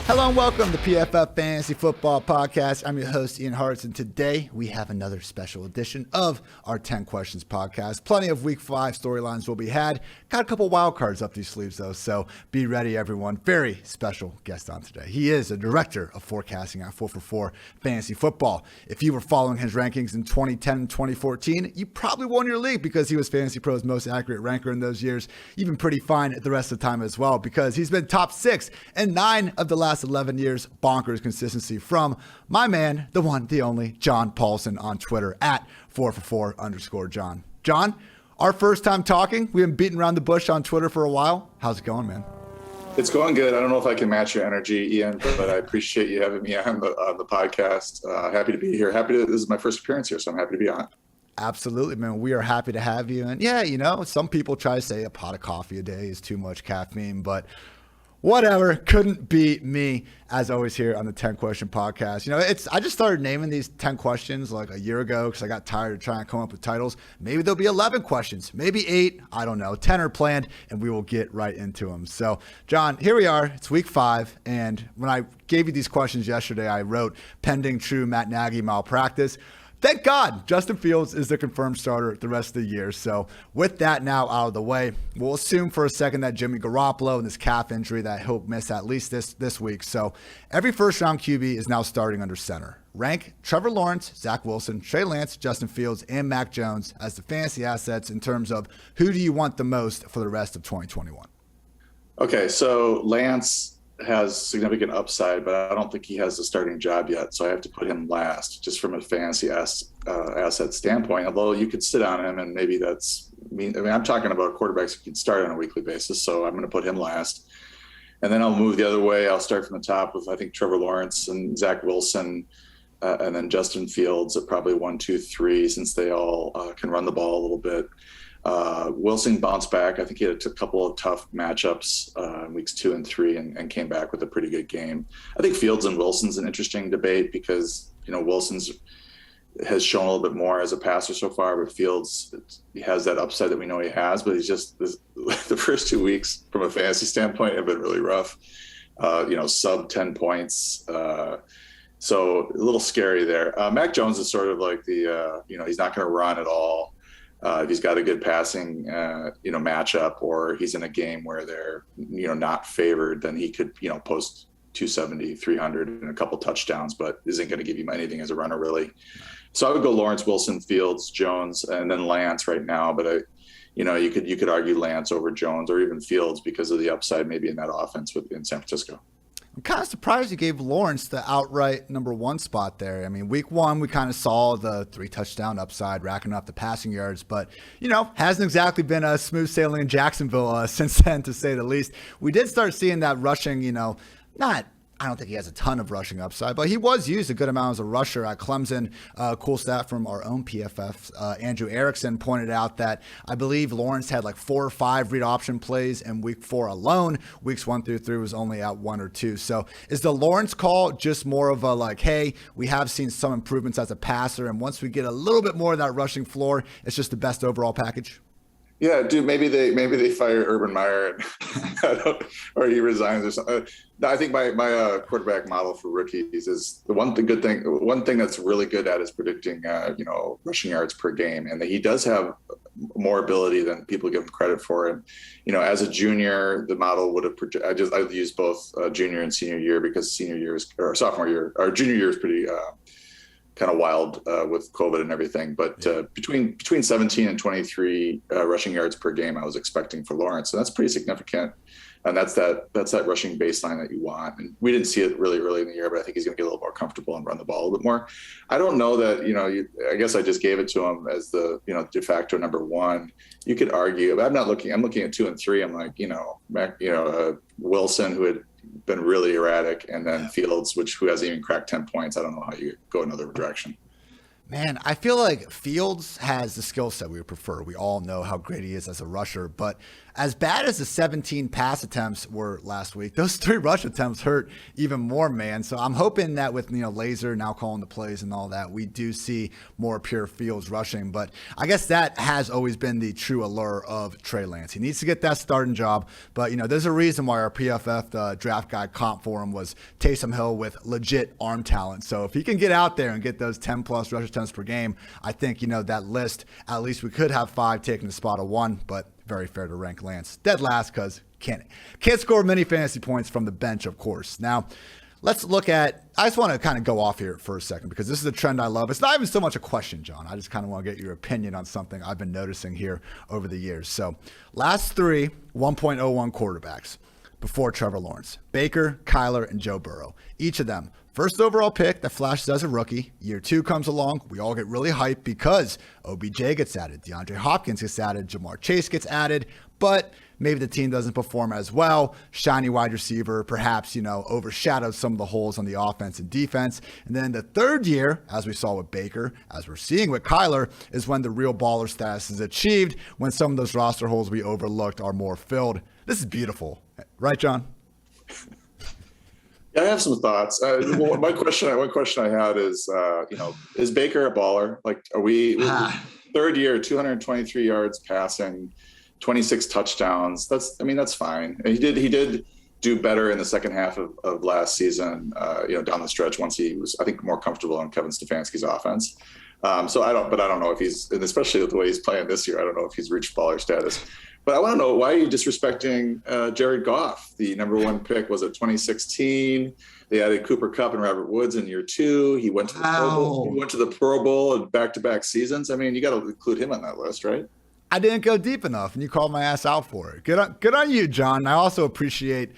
Hello and welcome to PFF Fantasy Football Podcast. I'm your host, Ian Hartitz, and today we have another special edition of our 10 Questions podcast. Plenty of Week 5 storylines will be had. Got a couple wild cards up these sleeves, though, so be ready, everyone. Very special guest on today. He is a director of forecasting at 4for4 Fantasy Football. If you were following his rankings in 2010 and 2014, you probably won your league because he was Fantasy Pro's most accurate ranker in those years. You've been pretty fine the rest of the time as well because he's been top 6 in 9 of the last 11 years. Bonkers consistency from my man, the one, the only, John Paulsen on Twitter at 4for4_John. John, our first time talking. We've been beating around the bush on Twitter for a while. How's it going, man? It's going good. I don't know if I can match your energy, Ian, but I appreciate you having me on the podcast. Happy to be here. This is my first appearance here, so I'm happy to be on. Absolutely, man. We are happy to have you. And yeah, you know, some people try to say a pot of coffee a day is too much caffeine, but whatever, couldn't beat me, as always, here on the 10 Question Podcast. You know, I just started naming these 10 questions like a year ago because I got tired of trying to come up with titles. Maybe there'll be 11 questions, maybe 8, I don't know. 10 are planned, and we will get right into them. So, John, here we are. It's Week 5, and when I gave you these questions yesterday, I wrote, pending true Matt Nagy malpractice. Thank God Justin Fields is the confirmed starter the rest of the year. So with that now out of the way, we'll assume for a second that Jimmy Garoppolo and this calf injury that he'll miss at least this week. So every first-round QB is now starting under center. Rank Trevor Lawrence, Zach Wilson, Trey Lance, Justin Fields, and Mac Jones as the fantasy assets in terms of who do you want the most for the rest of 2021? Okay, so Lance has significant upside, but I don't think he has the starting job yet. So I have to put him last just from a fantasy asset standpoint, although you could sit on him and maybe that's I'm talking about quarterbacks who can start on a weekly basis. So I'm going to put him last. And then I'll move the other way. I'll start from the top with, I think, Trevor Lawrence and Zach Wilson, and then Justin Fields at probably 1, 2, 3, since they all can run the ball a little bit. Wilson bounced back. I think he had a couple of tough matchups in weeks 2 and 3 and came back with a pretty good game. I think Fields and Wilson's an interesting debate because, you know, Wilson's has shown a little bit more as a passer so far, but Fields, he has that upside that we know he has, but he's just the first 2 weeks from a fantasy standpoint have been really rough. Sub 10 points. So a little scary there. Mac Jones is sort of like he's not going to run at all. If he's got a good passing, matchup, or he's in a game where they're, not favored, then he could, post 270, 300 and a couple touchdowns, but isn't going to give you anything as a runner, really. So I would go Lawrence, Wilson, Fields, Jones, and then Lance right now. But you could argue Lance over Jones or even Fields because of the upside maybe in that offense in San Francisco. I'm kind of surprised you gave Lawrence the outright number 1 spot there. I mean, week 1, we kind of saw the 3 touchdown upside, racking up the passing yards, but, hasn't exactly been a smooth sailing in Jacksonville since then, to say the least. We did start seeing that rushing, I don't think he has a ton of rushing upside, but he was used a good amount as a rusher at Clemson. Cool stat from our own PFF. Andrew Erickson pointed out that I believe Lawrence had like 4 or 5 read option plays in week 4 alone. Weeks 1 through 3 was only at 1 or 2. So is the Lawrence call just more of a hey, we have seen some improvements as a passer, and once we get a little bit more of that rushing floor, it's just the best overall package? Yeah, dude. Maybe they fire Urban Meyer, or he resigns or something. I think my quarterback model for rookies is the one thing that's really good at is predicting rushing yards per game, and he does have more ability than people give him credit for. And as a junior, the model would have I've used both junior and senior year because sophomore year or junior year is pretty kind of wild with COVID and everything, but between 17 and 23 rushing yards per game, I was expecting for Lawrence, so that's pretty significant. And that's that rushing baseline that you want. And we didn't see it really early in the year, but I think he's going to get a little more comfortable and run the ball a little bit more. I don't know that, I guess I just gave it to him as the, de facto number 1. You could argue, but I'm looking at 2 and 3. I'm like, Wilson, who had been really erratic, and then Fields, who hasn't even cracked 10 points. I don't know how you go another direction. Man, I feel like Fields has the skill set we would prefer. We all know how great he is as a rusher, but as bad as the 17 pass attempts were last week, those 3 rush attempts hurt even more, man. So I'm hoping that with, Laser now calling the plays and all that, we do see more pure Fields rushing. But I guess that has always been the true allure of Trey Lance. He needs to get that starting job. But, there's a reason why our PFF draft guide comp for him was Taysom Hill with legit arm talent. So if he can get out there and get those 10-plus rush attempts per game, I think, that list, at least we could have 5 taking the spot of 1, but very fair to rank Lance dead last because can't score many fantasy points from the bench, of course. Now, let's look at, I just want to kind of go off here for a second because this is a trend I love. It's not even so much a question, John. I just kind of want to get your opinion on something I've been noticing here over the years. So last 3 1.01 quarterbacks before Trevor Lawrence: Baker, Kyler, and Joe Burrow. Each of them first overall pick that flashes as a rookie. Year 2 comes along. We all get really hyped because OBJ gets added, DeAndre Hopkins gets added, Jamar Chase gets added, but maybe the team doesn't perform as well. Shiny wide receiver perhaps, overshadows some of the holes on the offense and defense. And then the 3rd year, as we saw with Baker, as we're seeing with Kyler, is when the real baller status is achieved, when some of those roster holes we overlooked are more filled. This is beautiful. Right, John? Yeah, I have some thoughts. One question I had is, is Baker a baller? Like, are we 3rd year, 223 yards passing, 26 touchdowns? That's fine. And he did do better in the second half of last season, down the stretch once he was, I think, more comfortable in Kevin Stefanski's offense. So I don't know if he's, and especially with the way he's playing this year, I don't know if he's reached baller status. But I want to know, why are you disrespecting Jared Goff, the number 1 pick? Was it 2016? They added Cooper Kupp and Robert Woods in year 2. He went to the Pro Bowl. He went to the Pro Bowl in back-to-back seasons. I mean, you got to include him on that list, right? I didn't go deep enough, and you called my ass out for it. Good on you, John. I also appreciate,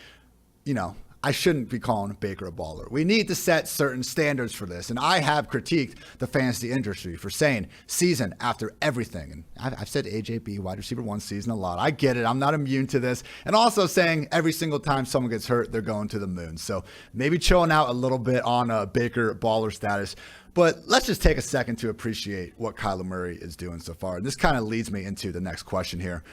I shouldn't be calling Baker a baller. We need to set certain standards for this. And I have critiqued the fantasy industry for saying season after everything. And I've said AJB, wide receiver 1 season, a lot. I get it. I'm not immune to this. And also saying every single time someone gets hurt, they're going to the moon. So maybe chilling out a little bit on Baker baller status. But let's just take a second to appreciate what Kyler Murray is doing so far. And this kind of leads me into the next question here.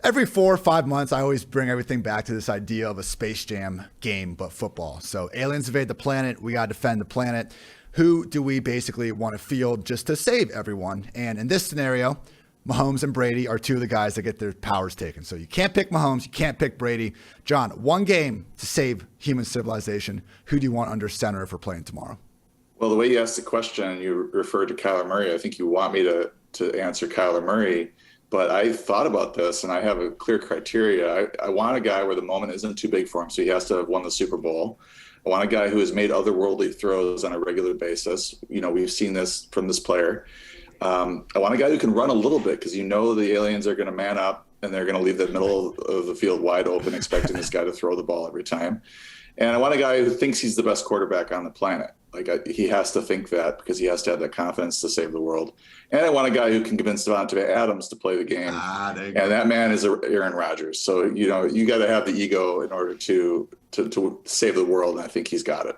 Every 4 or 5 months, I always bring everything back to this idea of a Space Jam game, but football. So aliens invade the planet. We got to defend the planet. Who do we basically want to field just to save everyone? And in this scenario, Mahomes and Brady are 2 of the guys that get their powers taken. So you can't pick Mahomes. You can't pick Brady. John, 1 game to save human civilization. Who do you want under center if we're playing tomorrow? Well, the way you asked the question, you referred to Kyler Murray. I think you want me to answer Kyler Murray. But I thought about this, and I have a clear criteria. I want a guy where the moment isn't too big for him, so he has to have won the Super Bowl. I want a guy who has made otherworldly throws on a regular basis. We've seen this from this player. I want a guy who can run a little bit, because the aliens are going to man up, and they're going to leave the middle of the field wide open, expecting this guy to throw the ball every time. And I want a guy who thinks he's the best quarterback on the planet. He has to think that, because he has to have that confidence to save the world. And I want a guy who can convince Devontae Adams to play the game. And that man is Aaron Rodgers. So, you got to have the ego in order to save the world. And I think he's got it.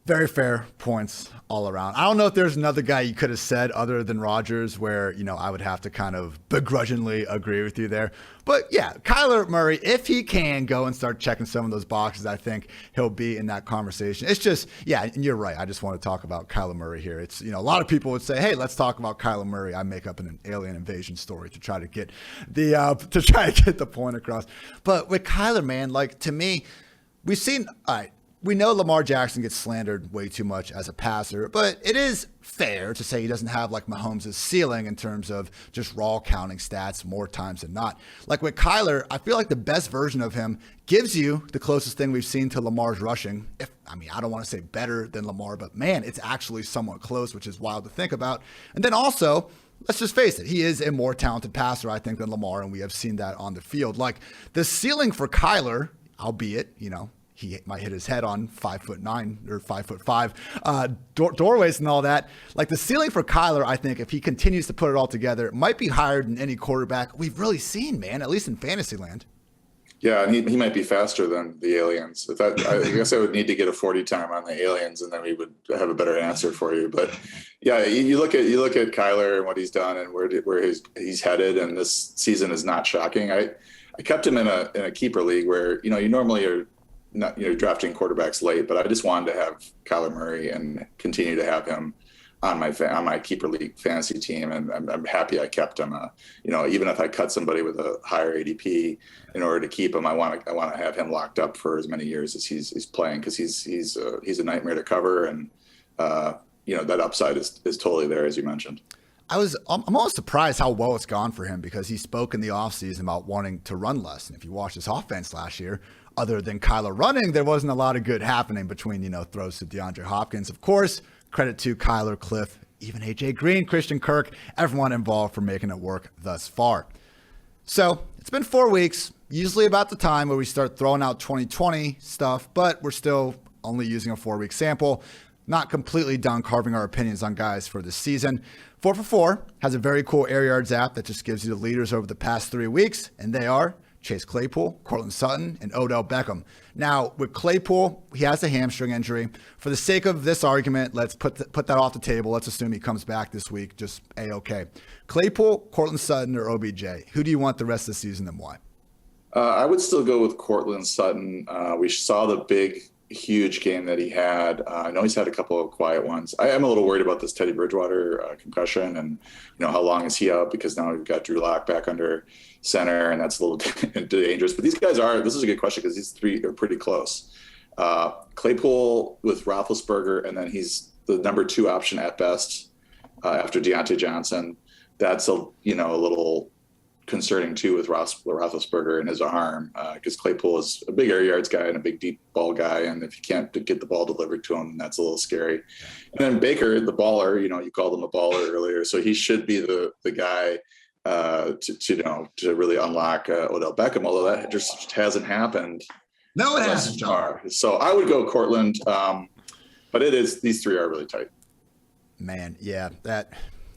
Very fair points all around. I don't know if there's another guy you could have said other than Rodgers where, I would have to kind of begrudgingly agree with you there. But yeah, Kyler Murray, if he can go and start checking some of those boxes, I think he'll be in that conversation. It's just, yeah, and you're right. I just want to talk about Kyler Murray here. It's, a lot of people would say, hey, let's talk about Kyler Murray. I make up an alien invasion story to try to get the point across. But with Kyler, man, to me, we've seen, all right, we know Lamar Jackson gets slandered way too much as a passer, but it is fair to say he doesn't have Mahomes' ceiling in terms of just raw counting stats more times than not. With Kyler, I feel like the best version of him gives you the closest thing we've seen to Lamar's rushing. I don't want to say better than Lamar, but man, it's actually somewhat close, which is wild to think about. And then also, let's just face it, he is a more talented passer, I think, than Lamar, and we have seen that on the field. The ceiling for Kyler, albeit, he might hit his head on 5'9" or 5'5" doorways and all that. The ceiling for Kyler, I think, if he continues to put it all together, might be higher than any quarterback we've really seen, man, at least in fantasy land. Yeah, and he might be faster than the aliens. I guess I would need to get a 40 time on the aliens, and then we would have a better answer for you. But yeah, you look at Kyler and what he's done and where he's headed, and this season is not shocking. I kept him in a keeper league where you normally are not drafting quarterbacks late, but I just wanted to have Kyler Murray and continue to have him on my keeper league fantasy team, and I'm happy I kept him. Even if I cut somebody with a higher ADP in order to keep him, I want to have him locked up for as many years as he's playing, because he's a nightmare to cover, and that upside is totally there, as you mentioned. I'm almost surprised how well it's gone for him, because he spoke in the offseason about wanting to run less. And if you watch his offense last year, other than Kyler running, there wasn't a lot of good happening between, throws to DeAndre Hopkins, of course. Credit to Kyler, Cliff, even AJ Green, Christian Kirk, everyone involved for making it work thus far. So it's been 4 weeks, usually about the time where we start throwing out 2020 stuff, but we're still only using a 4-week sample. Not completely done carving our opinions on guys for this season. 4for4 has a very cool Air Yards app that just gives you the leaders over the past 3 weeks, and they are Chase Claypool, Courtland Sutton, and Odell Beckham. Now, with Claypool, he has a hamstring injury. For the sake of this argument, let's put that off the table. Let's assume he comes back this week, just A-okay. Claypool, Courtland Sutton, or OBJ? Who do you want the rest of the season, and why? I would still go with Courtland Sutton. We saw the big, huge game that he had. I know he's had a couple of quiet ones. I am a little worried about this Teddy Bridgewater concussion, and how long is he out, because now we've got Drew Lock back under center, and that's a little dangerous. But these guys this is a good question, because these three are pretty close. Claypool with Roethlisberger, and then he's the number 2 option at best after Deontay Johnson. That's a little concerning too with Roethlisberger and his arm, because Claypool is a big air yards guy and a big deep ball guy, and if you can't get the ball delivered to him, that's a little scary. And then Baker, the baller, you called him a baller earlier, so he should be the guy to really unlock Odell Beckham, although that just hasn't happened. No, it hasn't. So I would go Courtland, but these three are really tight. Man, yeah,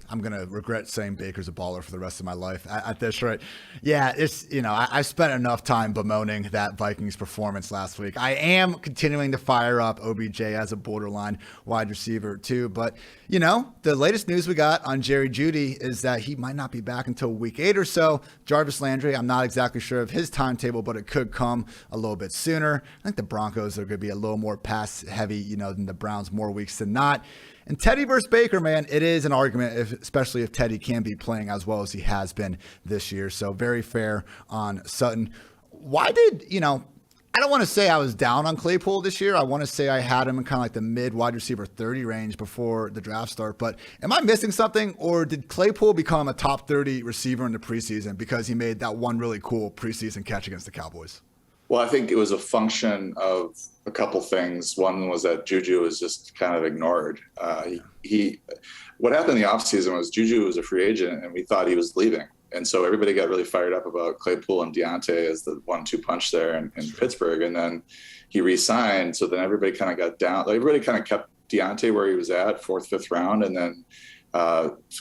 I'm going to regret saying Baker's a baller for the rest of my life at this rate. Yeah, it's, I spent enough time bemoaning that Vikings performance last week. I am continuing to fire up OBJ as a borderline wide receiver too. But, the latest news we got on Jerry Jeudy is that he might not be back until week 8 or so. Jarvis Landry, I'm not exactly sure of his timetable, but it could come a little bit sooner. I think the Broncos are going to be a little more pass heavy, than the Browns more weeks than not. And Teddy versus Baker, man, it is an argument, especially if Teddy can be playing as well as he has been this year. So very fair on Sutton. Why did, I don't want to say I was down on Claypool this year. I want to say I had him in kind of like the mid wide receiver 30 range before the draft start. But am I missing something, or did Claypool become a top 30 receiver in the preseason because he made that one really cool preseason catch against the Cowboys? Well, I think it was a function of a couple things. One was that Juju was just kind of ignored. What happened in the offseason was Juju was a free agent, and we thought he was leaving. And so everybody got really fired up about Claypool and Deontay as the 1-2 punch there in Pittsburgh. And then he re-signed. So then everybody kind of got down. Everybody kind of kept Deontay where he was at, 4th, 5th round. And then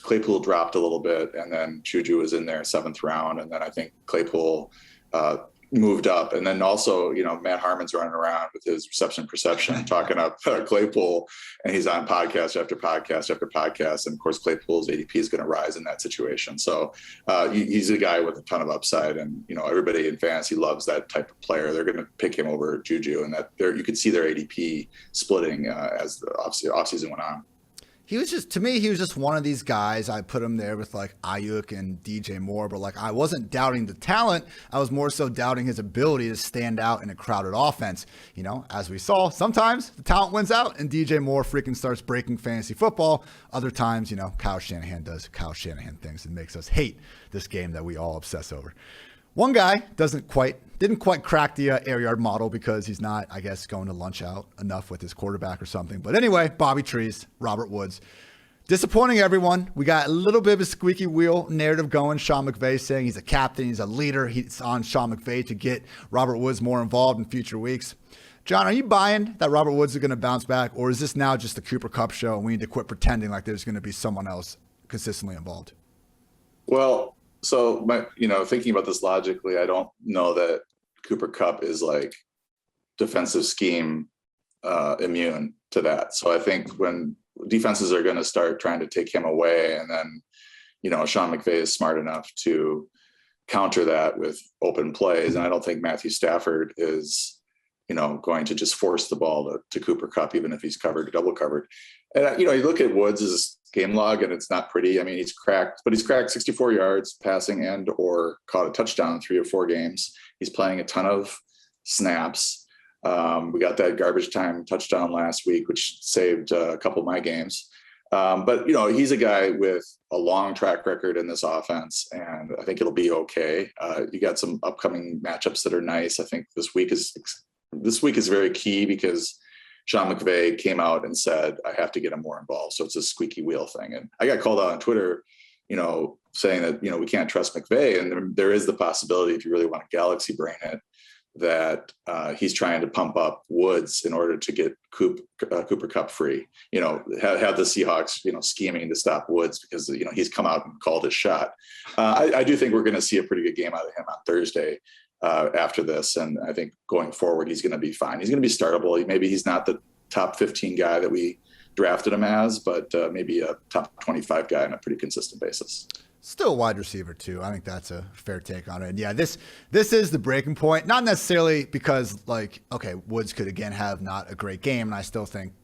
Claypool dropped a little bit. And then Juju was in there 7th round. And then I think Claypool moved up. And then also, Matt Harmon's running around with his reception perception, talking up Claypool, and he's on podcast after podcast after podcast. And of course, Claypool's ADP is going to rise in that situation. So he's a guy with a ton of upside, and, everybody in fantasy loves that type of player. They're going to pick him over Juju, and that you could see their ADP splitting as the offseason went on. He was just one of these guys. I put him there with like Ayuk and DJ Moore, but I wasn't doubting the talent. I was more so doubting his ability to stand out in a crowded offense. As we saw, sometimes the talent wins out and DJ Moore freaking starts breaking fantasy football. Other times, Kyle Shanahan does Kyle Shanahan things and makes us hate this game that we all obsess over. One guy didn't quite crack the air yard model because he's not, I guess, going to lunch out enough with his quarterback or something. But anyway, Bobby Trees, Robert Woods. Disappointing everyone. We got a little bit of a squeaky wheel narrative going. Sean McVay saying he's a captain, he's a leader. He's on Sean McVay to get Robert Woods more involved in future weeks. John, are you buying that Robert Woods is going to bounce back, or is this now just the Cooper Kupp show and we need to quit pretending like there's going to be someone else consistently involved? Well, so thinking about this logically, I don't know that Cooper Kupp is like defensive scheme immune to that. So I think when defenses are going to start trying to take him away, and then, Sean McVay is smart enough to counter that with open plays. And I don't think Matthew Stafford is, going to just force the ball to Cooper Kupp, even if he's covered or double covered. And, you look at Woods' game log and it's not pretty. I mean, he's cracked 64 yards passing and or caught a touchdown in 3 or 4 games. He's playing a ton of snaps. We got that garbage time touchdown last week, which saved a couple of my games. But, he's a guy with a long track record in this offense, and I think it'll be okay. You got some upcoming matchups that are nice. I think this week is very key because Sean McVay came out and said, I have to get him more involved. So it's a squeaky wheel thing. And I got called out on Twitter, saying that, we can't trust McVay. And there is the possibility, if you really want to galaxy brain it, that he's trying to pump up Woods in order to get Cooper Kupp free, have the Seahawks, scheming to stop Woods because, he's come out and called his shot. I do think we're going to see a pretty good game out of him on Thursday after this. And I think going forward, he's going to be fine. He's going to be startable. Maybe he's not the top 15 guy that we drafted him as, but maybe a top 25 guy on a pretty consistent basis. Still a wide receiver too. I think that's a fair take on it. And yeah, this is the breaking point. Not necessarily because Woods could again have not a great game, and I still think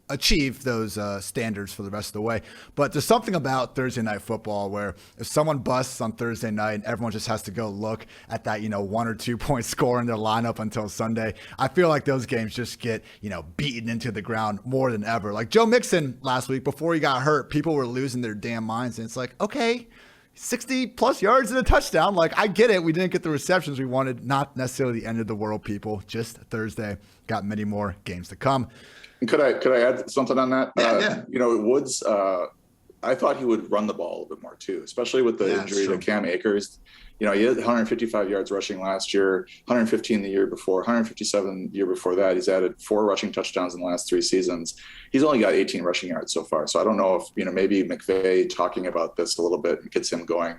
achieve those standards for the rest of the way. But there's something about Thursday night football where if someone busts on Thursday night, everyone just has to go look at that 1 or 2 point score in their lineup until Sunday. I feel like those games just get beaten into the ground more than ever. Like Joe Mixon last week, before he got hurt, people were losing their damn minds, and it's like, okay, 60 plus yards and a touchdown. Like, I get it. We didn't get the receptions we wanted. Not necessarily the end of the world, people. Just Thursday. Got many more games to come. Could I add something on that? Yeah. Woods, I thought he would run the ball a little bit more too, especially with the injury to Cam Akers. He had 155 yards rushing last year, 115 the year before, 157 the year before that. He's added 4 rushing touchdowns in the last 3 seasons. He's only got 18 rushing yards so far. So I don't know if, maybe McVay talking about this a little bit gets him going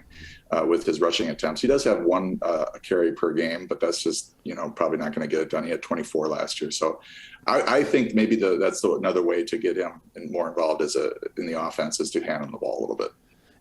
with his rushing attempts. He does have 1 carry per game, but that's just, probably not going to get it done. He had 24 last year. So I think maybe that's another way to get him more involved in the offense is to hand him the ball a little bit.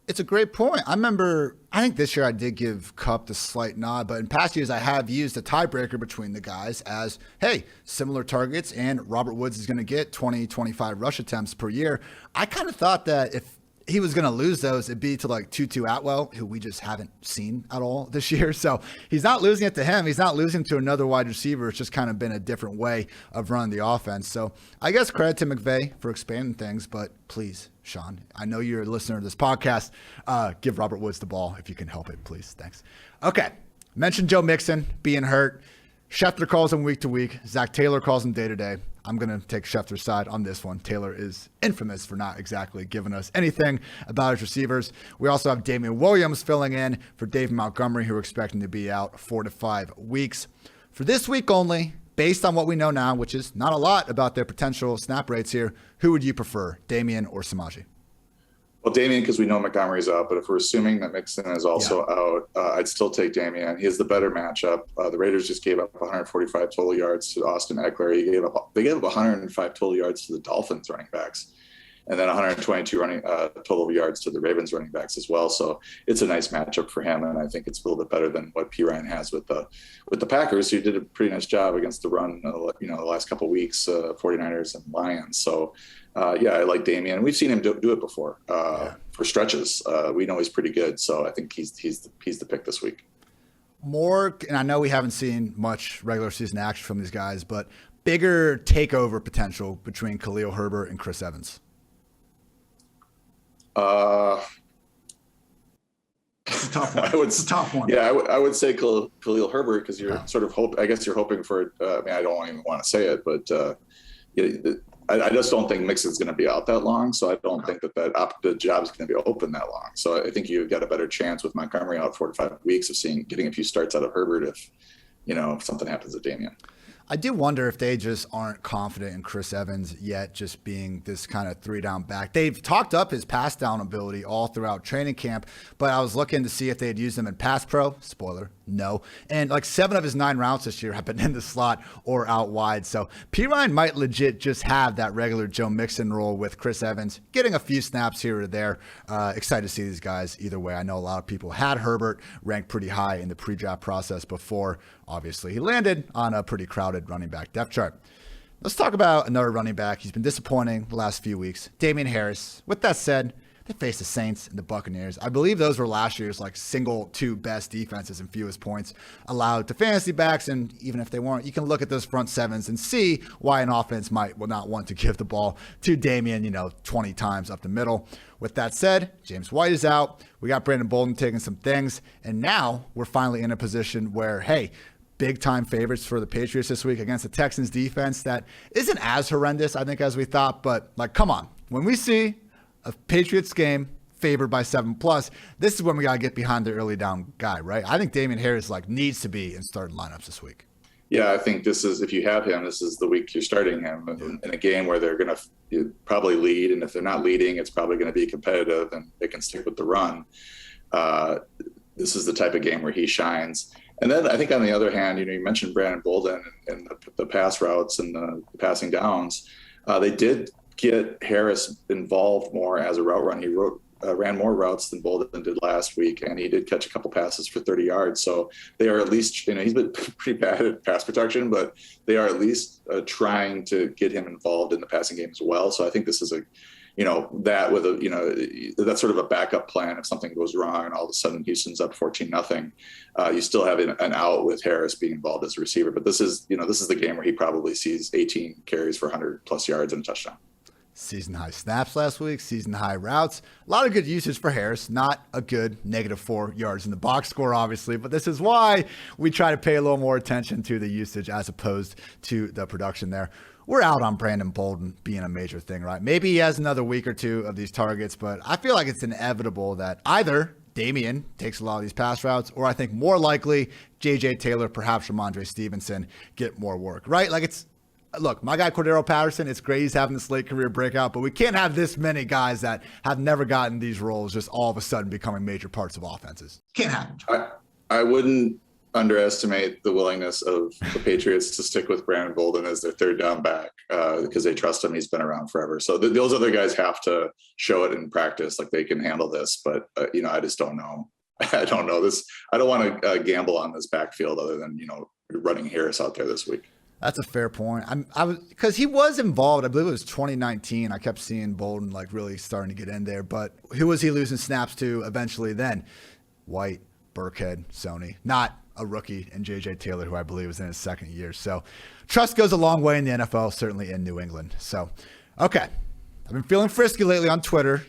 It's a great point. I think this year I did give Kupp the slight nod, but in past years I have used a tiebreaker between the guys as, hey, similar targets, and Robert Woods is going to get 20, 25 rush attempts per year. I kind of thought that if he was going to lose those, it'd be to like Tutu Atwell, who we just haven't seen at all this year. So he's not losing it to him. He's not losing to another wide receiver. It's just kind of been a different way of running the offense. So I guess credit to McVay for expanding things, but please, Sean, I know you're a listener to this podcast. Give Robert Woods the ball if you can help it, please. Thanks. Okay. Mentioned Joe Mixon being hurt. Schefter calls him week to week. Zach Taylor calls him day to day. I'm going to take Schefter's side on this one. Taylor is infamous for not exactly giving us anything about his receivers. We also have Damien Williams filling in for Dave Montgomery, who are expecting to be out 4 to 5 weeks. For this week only, based on what we know now, which is not a lot about their potential snap rates here, who would you prefer, Damien or Samaje? Well, Damien, because we know Montgomery's out, but if we're assuming that Mixon is also out, I'd still take Damien. He has the better matchup. The Raiders just gave up 145 total yards to Austin Eckler. They gave up 105 total yards to the Dolphins running backs, and then 122 total yards to the Ravens running backs as well. So it's a nice matchup for him, and I think it's a little bit better than what Perine has with the Packers, who did a pretty nice job against the run, the last couple of weeks, 49ers and Lions. So, I like Damien. We've seen him do it before for stretches. We know he's pretty good, so I think he's the pick this week. More, and I know we haven't seen much regular season action from these guys, but bigger takeover potential between Khalil Herbert and Chris Evans. It's a tough one. It's a tough one. Yeah, I would say Khalil Herbert because you're sort of I guess you're hoping for. I don't even want to say it, but I just don't think Mixon's going to be out that long. So I don't think that the job is going to be open that long. So I think you've got a better chance with Montgomery out 4 to 5 weeks of getting a few starts out of Herbert if something happens to Damien. I do wonder if they just aren't confident in Chris Evans yet, just being this kind of 3-down back. They've talked up his pass down ability all throughout training camp, but I was looking to see if they had used him in pass pro. Spoiler, No. And like 7 of his 9 routes this year have been in the slot or out wide. So Perine might legit just have that regular Joe Mixon role with Chris Evans getting a few snaps here or there. Excited to see these guys either way. I know a lot of people had Herbert ranked pretty high in the pre-draft process before. Obviously, he landed on a pretty crowded running back depth chart. Let's talk about another running back. He's been disappointing the last few weeks. Damien Harris. With that said, they faced the Saints and the Buccaneers. I believe those were last year's like single 2 best defenses and fewest points allowed to fantasy backs. And even if they weren't, you can look at those front sevens and see why an offense will not want to give the ball to Damien, 20 times up the middle. With that said, James White is out. We got Brandon Bolden taking some things. And now we're finally in a position where, hey, big time favorites for the Patriots this week against the Texans defense that isn't as horrendous, I think, as we thought. But like, come on, when we see a Patriots game favored by 7+, this is when we got to get behind the early down guy, right? I think Damien Harris needs to be in starting lineups this week. Yeah, I think this is, if you have him, this is the week you're starting him in a game where they're going to probably lead. And if they're not leading, it's probably going to be competitive and they can stick with the run. This is the type of game where he shines. And then I think on the other hand, you mentioned Brandon Bolden and the pass routes and the passing downs. They did get Harris involved more as a route run. He ran more routes than Bolden did last week, and he did catch a couple passes for 30 yards. So they are at least, he's been pretty bad at pass protection, but they are at least trying to get him involved in the passing game as well. So I think this is that with that's sort of a backup plan if something goes wrong and all of a sudden Houston's up 14-0. You still have an out with Harris being involved as a receiver, but this is the game where he probably sees 18 carries for 100+ yards and a touchdown. Season high snaps last week, season high routes. A lot of good usage for Harris. Not a good -4 yards in the box score, obviously, but this is why we try to pay a little more attention to the usage as opposed to the production there. We're out on Brandon Bolden being a major thing, right? Maybe he has another week or 2 of these targets, but I feel like it's inevitable that either Damien takes a lot of these pass routes, or I think more likely J.J. Taylor, perhaps Ramondre Stevenson get more work, right? Look, my guy Cordero Patterson, it's great he's having this late career breakout, but we can't have this many guys that have never gotten these roles just all of a sudden becoming major parts of offenses. Can't happen. I wouldn't underestimate the willingness of the Patriots to stick with Brandon Bolden as their third down back because they trust him. He's been around forever. So those other guys have to show it in practice, like they can handle this. But, I just don't know. I don't know this. I don't want to gamble on this backfield other than, running Harris out there this week. That's a fair point. I was because he was involved. I believe it was 2019. I kept seeing Bolden really starting to get in there. But who was he losing snaps to eventually then? White, Burkhead, Sony. Not a rookie, and J.J. Taylor, who I believe was in his second year. So trust goes a long way in the NFL, certainly in New England. So, okay. I've been feeling frisky lately on Twitter.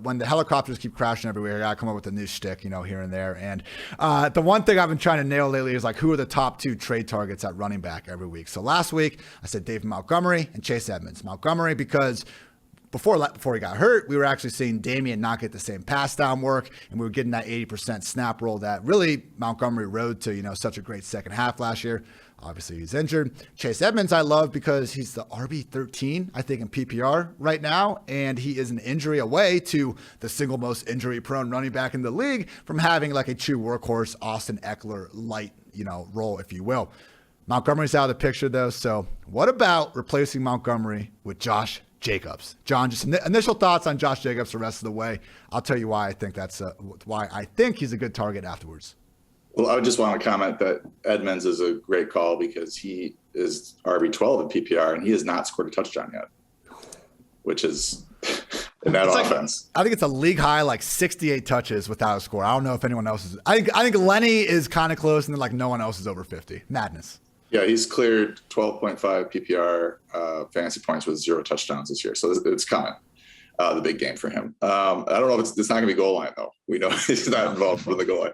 When the helicopters keep crashing everywhere, I got to come up with a new shtick, here and there. And the one thing I've been trying to nail lately is who are the top 2 trade targets at running back every week. So last week, I said David Montgomery and Chase Edmonds. Montgomery because before he got hurt, we were actually seeing Damien not get the same pass down work, and we were getting that 80% snap roll that really Montgomery rode to, such a great second half last year. Obviously, he's injured. Chase Edmonds, I love because he's the RB13, I think, in PPR right now, and he is an injury away to the single most injury-prone running back in the league from having a true workhorse, Austin Eckler light, role, if you will. Montgomery's out of the picture, though, so what about replacing Montgomery with Josh Jacobs? John, just initial thoughts on Josh Jacobs the rest of the way. I'll tell you why I think why I think he's a good target afterwards. Well, I would just want to comment that Edmonds is a great call because he is RB12 in PPR, and he has not scored a touchdown yet, which is in that offense. I think it's a league high, 68 touches without a score. I don't know if anyone else is. I think Lenny is kind of close, and then no one else is over 50. Madness. Yeah, he's cleared 12.5 PPR fantasy points with 0 touchdowns this year, so it's coming. The big game for him. I don't know if it's not going to be goal line, though. We know he's not involved in the goal line.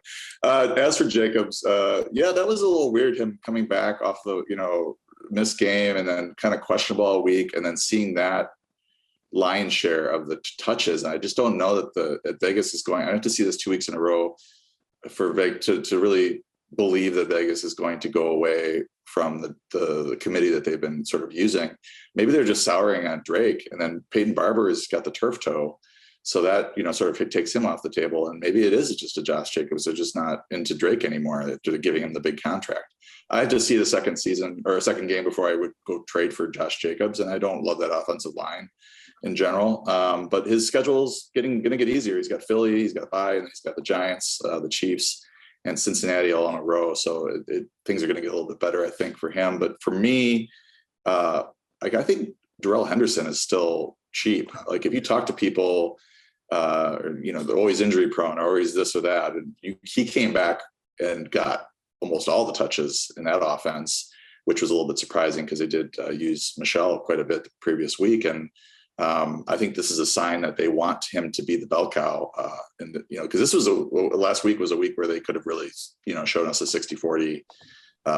As for Jacobs, that was a little weird, him coming back off the, missed game and then kind of questionable all week and then seeing that lion's share of the touches. And I just don't know that Vegas is going – I have to see this 2 weeks in a row for Vegas to really believe that Vegas is going to go away from the committee that they've been sort of using. Maybe they're just souring on Drake, and then Peyton Barber has got the turf toe. So that, sort of takes him off the table. And maybe it is just a Josh Jacobs. They're just not into Drake anymore. They're giving him the big contract. I have to see the second game before I would go trade for Josh Jacobs. And I don't love that offensive line in general. But his schedule's going to get easier. He's got Philly, he's got bye, and he's got the Giants, the Chiefs, and Cincinnati all in a row. So things are going to get a little bit better, I think, for him. But for me, I think Darrell Henderson is still cheap. Like if you talk to people, they're always injury prone or always this or that. And he came back and got almost all the touches in that offense, which was a little bit surprising because they did use Michelle quite a bit the previous week. And I think this is a sign that they want him to be the bell cow. Because this was last week was a week where they could have really, shown us a 60-40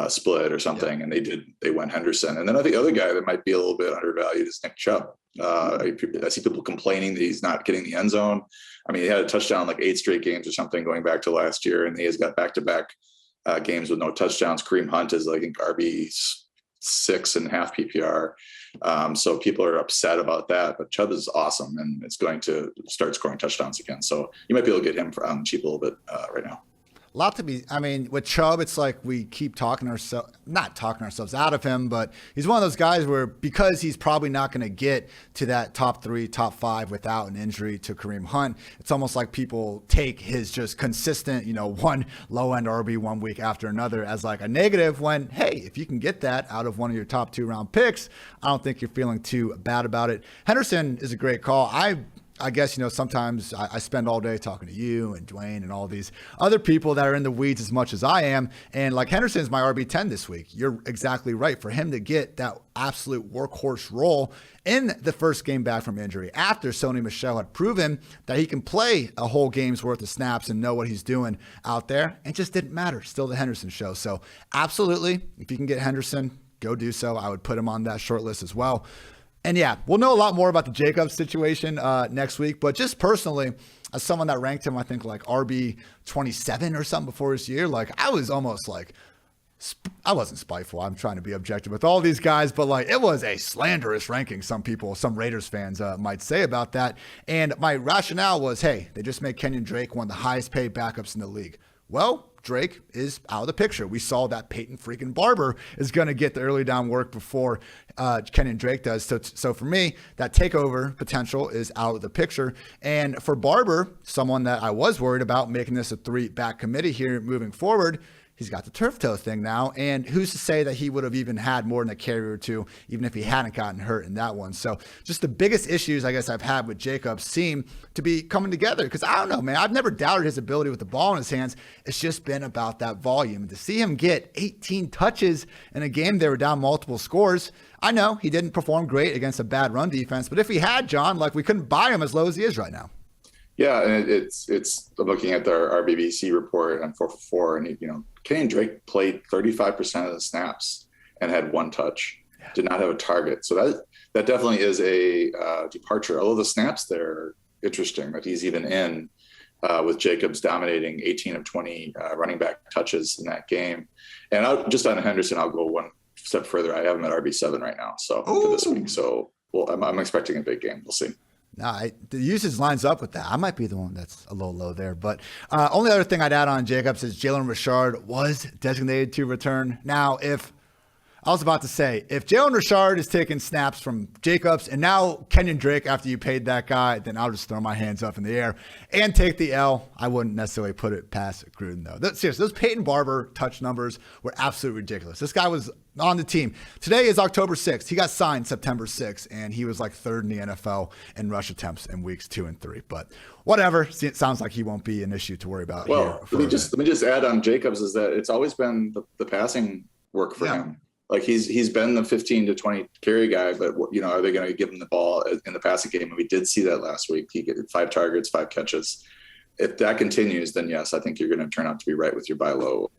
split or something. Yeah. And they went Henderson. And then I think the other guy that might be a little bit undervalued is Nick Chubb. I see people complaining that he's not getting the end zone. I mean, he had a touchdown like 8 straight games or something going back to last year, and he has got back-to-back games with no touchdowns. Kareem Hunt is, I think, RB6 and half PPR. So people are upset about that, but Chubb is awesome and it's going to start scoring touchdowns again. So you might be able to get him for cheap a little bit right now. With Chubb, it's like we keep not talking ourselves out of him, but he's one of those guys where because he's probably not going to get to that top 3, top 5 without an injury to Kareem Hunt, it's almost like people take his just consistent, one low-end RB one week after another as like a negative when, hey, if you can get that out of one of your top 2-round picks, I don't think you're feeling too bad about it. Henderson is a great call. I guess, sometimes I spend all day talking to you and Dwayne and all these other people that are in the weeds as much as I am. And like Henderson's my RB10 this week. You're exactly right. For him to get that absolute workhorse role in the first game back from injury after Sony Michel had proven that he can play a whole game's worth of snaps and know what he's doing out there, it just didn't matter. Still the Henderson show. So absolutely, if you can get Henderson, go do so. I would put him on that short list as well. And yeah, we'll know a lot more about the Jacobs situation next week. But just personally, as someone that ranked him, I think like RB 27 or something before his year, like I was almost like, I wasn't spiteful. I'm trying to be objective with all these guys, but like it was a slanderous ranking. Some Raiders fans might say about that. And my rationale was, hey, they just made Kenyon Drake one of the highest paid backups in the league. Well, Drake is out of the picture. We saw that Peyton freaking Barber is going to get the early down work before Kenyon Drake does. So for me, that takeover potential is out of the picture. And for Barber, someone that I was worried about making this a 3-back committee here moving forward, he's got the turf toe thing now, and who's to say that he would have even had more than a carry or two, even if he hadn't gotten hurt in that one. So just the biggest issues I guess I've had with Jacobs seem to be coming together because I don't know, man. I've never doubted his ability with the ball in his hands. It's just been about that volume. To see him get 18 touches in a game they were down multiple scores, I know he didn't perform great against a bad run defense, but if he had, John, like we couldn't buy him as low as he is right now. Yeah, and it's I'm looking at their RBBC report on 4-for-4, and Kenyon Drake played 35% of the snaps and had 1 touch, did not have a target. So that definitely is a departure. Although the snaps there are interesting that he's even in with Jacobs dominating 18 of 20 running back touches in that game. And just on Henderson, I'll go one step further. I have him at RB7 right now, so for this week. So I'm expecting a big game. We'll see. The usage lines up with that. I might be the one that's a little low there. But only other thing I'd add on Jacobs is Jalen Richard was designated to return. Now, if Jalen Richard is taking snaps from Jacobs and now Kenyon Drake after you paid that guy, then I'll just throw my hands up in the air and take the L. I wouldn't necessarily put it past Gruden, though. Seriously, those Peyton Barber touch numbers were absolutely ridiculous. This guy was on the team. Today is October 6th. He got signed September 6th, and he was like 3rd in the NFL in rush attempts in weeks 2 and 3. But whatever. It sounds like he won't be an issue to worry about. Well, let me just add on Jacobs is that it's always been the passing work for him. Like he's been the 15 to 20 carry guy, but are they going to give him the ball in the passing game? And we did see that last week. He got 5 targets, 5 catches. If that continues, then yes, I think you're going to turn out to be right with your buy low.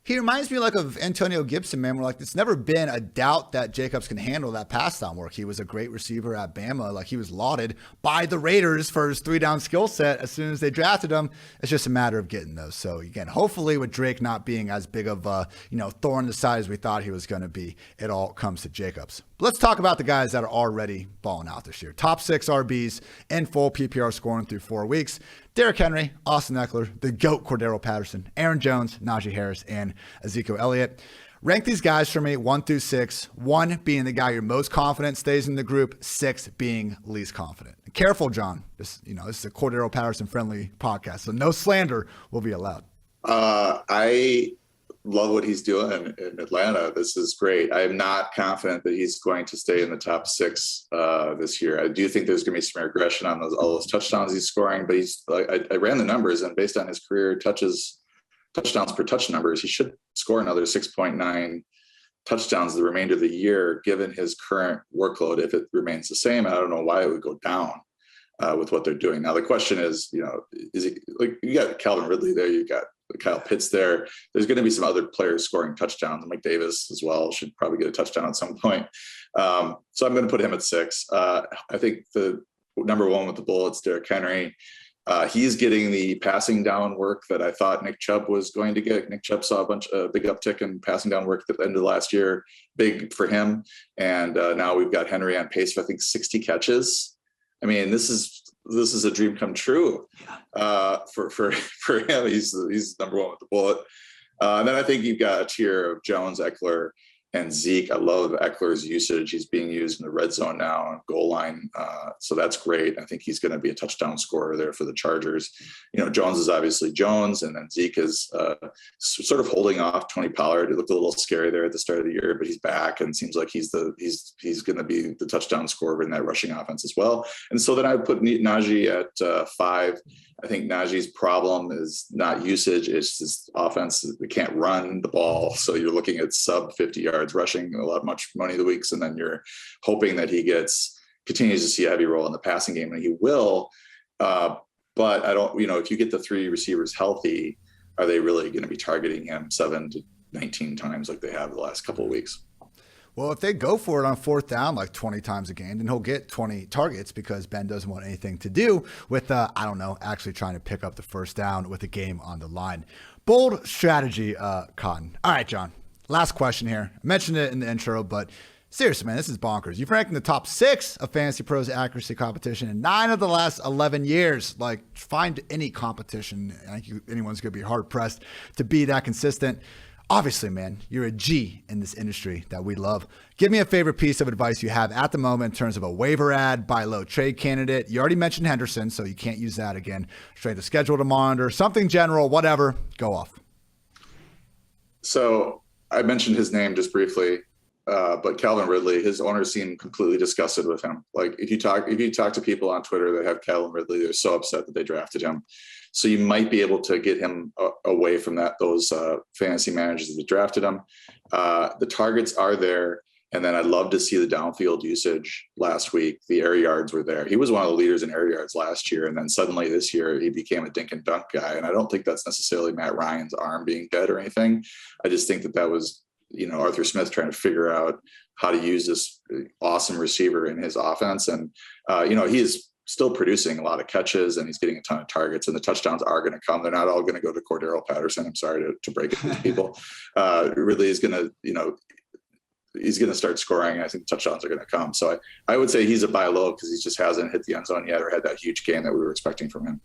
He reminds me like of Antonio Gibson, man. We're like, it's never been a doubt that Jacobs can handle that pass down work. He was a great receiver at Bama. Like he was lauded by the Raiders for his 3-down skill set as soon as they drafted him. It's just a matter of getting those. So again, hopefully with Drake not being as big of a, thorn in the side as we thought he was going to be, it all comes to Jacobs. Let's talk about the guys that are already balling out this year. Top 6 RBs in full PPR scoring through 4 weeks. Derrick Henry, Austin Eckler, the GOAT Cordero Patterson, Aaron Jones, Najee Harris, and Ezekiel Elliott. Rank these guys for me 1 through 6. 1 being the guy you're most confident stays in the group. 6 being least confident. Careful, John. This is a Cordero Patterson friendly podcast, so no slander will be allowed. I love what he's doing in Atlanta. This is great. I am not confident that he's going to stay in the top 6 this year. I do think there's going to be some regression on all those touchdowns he's scoring, but I ran the numbers, and based on his career touchdowns per touch numbers, he should score another 6.9 touchdowns the remainder of the year, given his current workload. If it remains the same, I don't know why it would go down with what they're doing. Now, the question is, is he, like, you got Calvin Ridley there, you got Kyle Pitts there. There's going to be some other players scoring touchdowns. Mike Davis as well should probably get a touchdown at some point. So I'm going to put him at 6. I think the number 1 with the Bullets, Derrick Henry. He's getting the passing down work that I thought Nick Chubb was going to get. Nick Chubb saw a big uptick in passing down work at the end of last year, big for him. And now we've got Henry on pace for, I think, 60 catches. I mean, this is a dream come true for him. He's number 1 with the Bullet. And then I think you've got a tier of Jones, Eckler, and Zeke. I love Eckler's usage. He's being used in the red zone now on goal line. So that's great. I think he's going to be a touchdown scorer there for the Chargers. Jones is obviously Jones, and then Zeke is sort of holding off Tony Pollard. It looked a little scary there at the start of the year, but he's back and seems like he's going to be the touchdown scorer in that rushing offense as well. And so then I would put Najee at 5. I think Najee's problem is not usage. It's his offense. We can't run the ball. So you're looking at sub 50 yards rushing much money of the weeks. And then you're hoping that he continues to see a heavy role in the passing game, and he will. But I don't, if you get the 3 receivers healthy, are they really going to be targeting him 7 to 19 times like they have the last couple of weeks? Well, if they go for it on 4th down like 20 times a game, then he'll get 20 targets because Ben doesn't want anything to do with, actually trying to pick up the 1st down with the game on the line. Bold strategy, Cotton. All right, John, last question here. I mentioned it in the intro, but seriously, man, this is bonkers. You've ranked in the top 6 of Fantasy Pros accuracy competition in 9 of the last 11 years. Like, find any competition. I think anyone's going to be hard-pressed to be that consistent. Obviously, man, you're a G in this industry that we love. Give me a favorite piece of advice you have at the moment in terms of a waiver ad, buy low trade candidate. You already mentioned Henderson, so you can't use that again. Straight to schedule to monitor, something general, whatever. Go off. So I mentioned his name just briefly, but Calvin Ridley, his owners seem completely disgusted with him. Like, if you talk to people on Twitter that have Calvin Ridley, they're so upset that they drafted him. So you might be able to get him away from those fantasy managers that drafted him. The targets are there. And then I'd love to see the downfield usage last week. The air yards were there. He was one of the leaders in air yards last year. And then suddenly this year, he became a dink and dunk guy. And I don't think that's necessarily Matt Ryan's arm being dead or anything. I just think that was, Arthur Smith trying to figure out how to use this awesome receiver in his offense. And, he is still producing a lot of catches, and he's getting a ton of targets, and the touchdowns are going to come. They're not all going to go to Cordero Patterson. I'm sorry to break it to people. Really is going to, he's going to start scoring. I think touchdowns are going to come. So I would say he's a buy low because he just hasn't hit the end zone yet or had that huge game that we were expecting from him.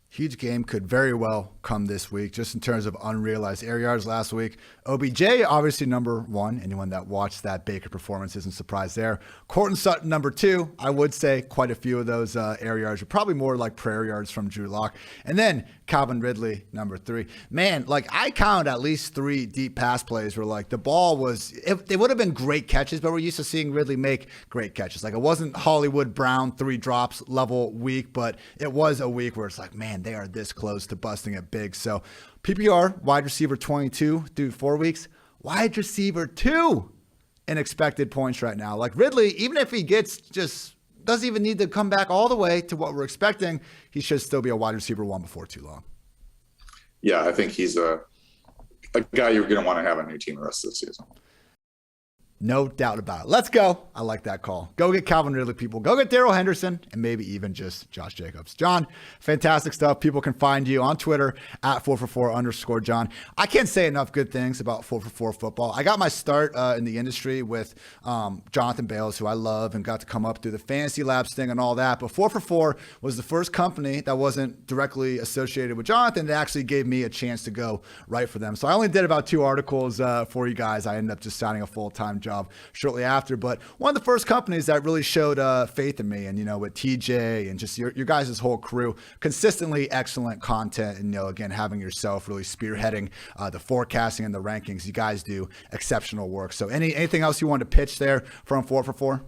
Huge game could very well come this week, just in terms of unrealized air yards last week. OBJ, obviously number 1. Anyone that watched that Baker performance isn't surprised there. Courtland Sutton, number 2. I would say quite a few of those air yards are probably more like prayer yards from Drew Lock. And then Calvin Ridley, number 3. Man, like, I counted at least 3 deep pass plays where, like, the ball was, they would have been great catches, but we're used to seeing Ridley make great catches. Like, it wasn't Hollywood Brown 3 drops level week, but it was a week where it's like, man, they are this close to busting it big. So PPR, wide receiver 22 through 4 weeks, wide receiver 2 in expected points right now. Like, Ridley, even if he doesn't even need to come back all the way to what we're expecting, he should still be a wide receiver 1 before too long. Yeah, I think he's a guy you're going to want to have on your team the rest of the season. No doubt about it. Let's go. I like that call. Go get Calvin Ridley, people. Go get Darrell Henderson, and maybe even just Josh Jacobs. John, fantastic stuff. People can find you on Twitter at 4for4_John. I can't say enough good things about 4for4 football. I got my start in the industry with Jonathan Bales, who I love, and got to come up through the Fantasy Labs thing and all that. But 4for4 was the first company that wasn't directly associated with Jonathan that actually gave me a chance to go write for them. So I only did about 2 articles for you guys. I ended up just signing a full-time job shortly after, but one of the first companies that really showed faith in me, and with TJ and just your guys' whole crew, consistently excellent content, and again, having yourself really spearheading the forecasting and the rankings. You guys do exceptional work. So anything else you wanted to pitch there from 4for4?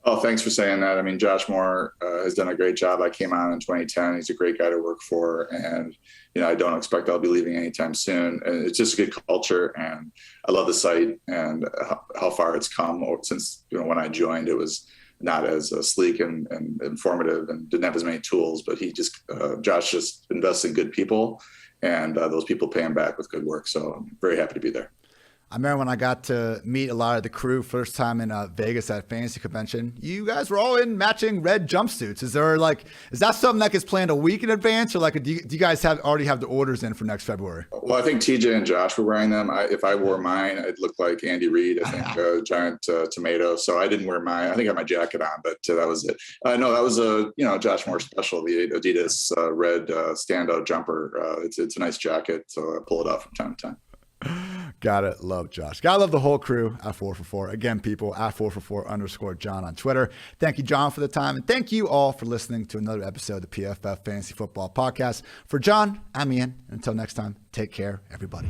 Oh, thanks for saying that. I mean, Josh Moore has done a great job. I came on in 2010. He's a great guy to work for. And, I don't expect I'll be leaving anytime soon. And it's just a good culture. And I love the site and how far it's come since, when I joined, it was not as sleek and informative and didn't have as many tools. But Josh just invests in good people, and those people pay him back with good work. So I'm very happy to be there. I remember when I got to meet a lot of the crew first time in Vegas at Fantasy Convention, you guys were all in matching red jumpsuits. Is that something that gets planned a week in advance, or do you guys already have the orders in for next February? Well, I think TJ and Josh were wearing them. If I wore mine, I'd look like Andy Reid, I think, giant tomato. So I didn't wear mine. I think I had my jacket on, but that was it. No, that was a Josh Moore special, the Adidas red standout jumper. It's a nice jacket, so I pull it out from time to time. Gotta love Josh. Gotta love the whole crew at 4for4. Again, people, at 4for4_John on Twitter. Thank you, John, for the time. And thank you all for listening to another episode of the PFF Fantasy Football Podcast. For John, I'm Ian. Until next time, take care, everybody.